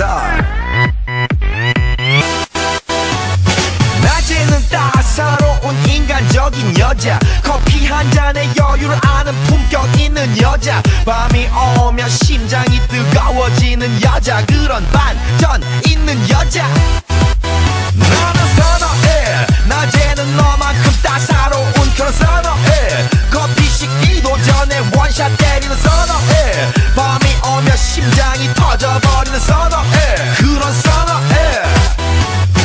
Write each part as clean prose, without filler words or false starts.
스타일. 낮에는 따사로운 인간적인 여자, 커피 한 잔에 여유를 아는 품격 있는 여자, 밤이 오면 심장이 뜨거워지는 여자, 그런 반전 있는 여자 나는 선호해. 낮에는 너만큼 따사로운 그런 선호해. 커피 식기도 전에 원샷 때리는 선호해. 밤이 오면 심장이 터져버리는 선호해. 그런 선호해.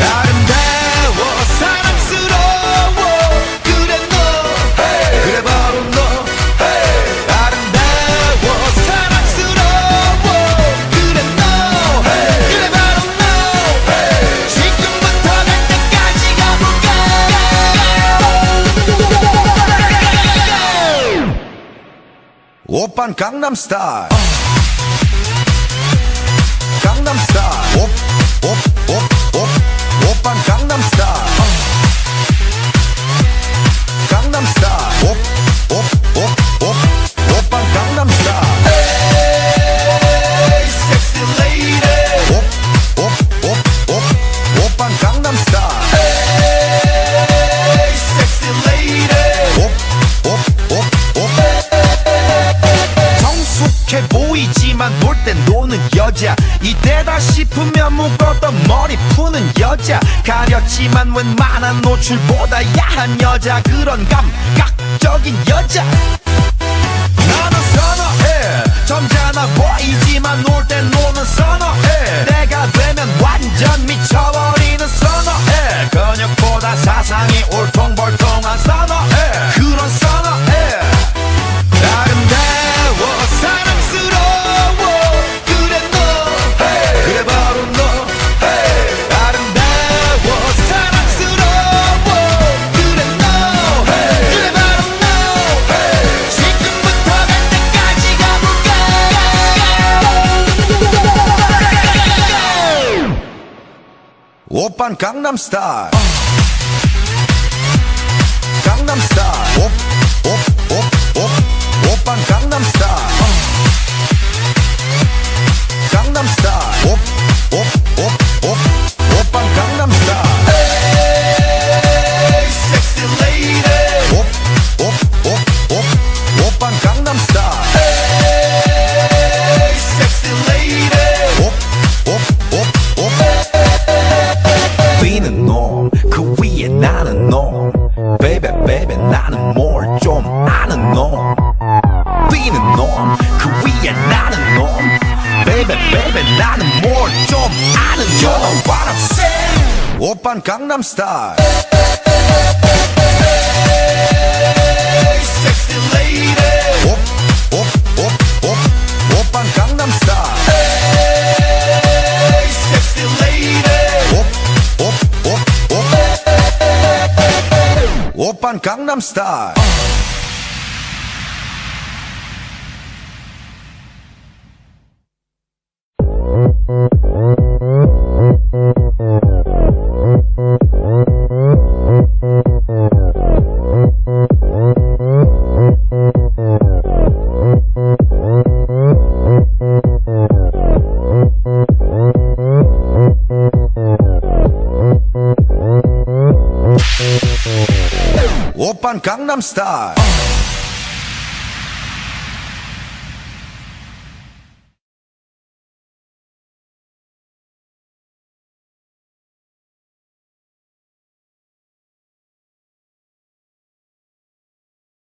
아름다워 사랑스러워 그래 너 hey. 그래 바로 너 hey. 아름다워 사랑스러워 그래 너 hey. 그래 바로 너 hey. 지금부터 갈 때까지 가볼까. 오빤 강남스타일. 강남스타일. 오빤 강남스타일. 강남스타일. 오빤 강남스타일. Hey, sexy lady. 오빤 강남스타일. Hey, sexy lady. 성숙해 보이지만 놀 땐 노는 여자, 이때다 싶으면 묶었던 머리 푸는 여자, 가렸지만 웬만한 노출보다 야한 여자, 그런 감각적인 여자 나는 선호해. 점잖아 보이지만 놀 땐 노는 선호해. 내가 되면 완전 미쳐버리는 선호해. 근육보다 사상이 울퉁불퉁한 선호해. 그런 선호해. 아름다워 사랑스러워 그래 너 hey. 그래 바로 너 hey. 아름다워 사랑스러워 그래 너 hey. 그래 바로 너 hey. 지금부터 갈 때까지 가볼까. 오빤 강남스타일. 강남스타일. 오빤 강남스타일. 강남스타일. 오빤 강남스타일. Hey, sexy lady. 오빤 강남스타일. Hey, sexy lady. 뛰는 놈, 그 위에 나는 놈. Baby, baby, 나는 뭘 좀 아는 놈. 뛰는 놈, 그 위에 나는 놈. Baby, baby, 나는 뭘 좀 아는 놈. You know what I'm saying? 오빤 강남스타일. Hey, sexy lady. 오빤 강남스타일. Hey, sexy lady. 오빤 강남스타일. 오빤 강남스타일.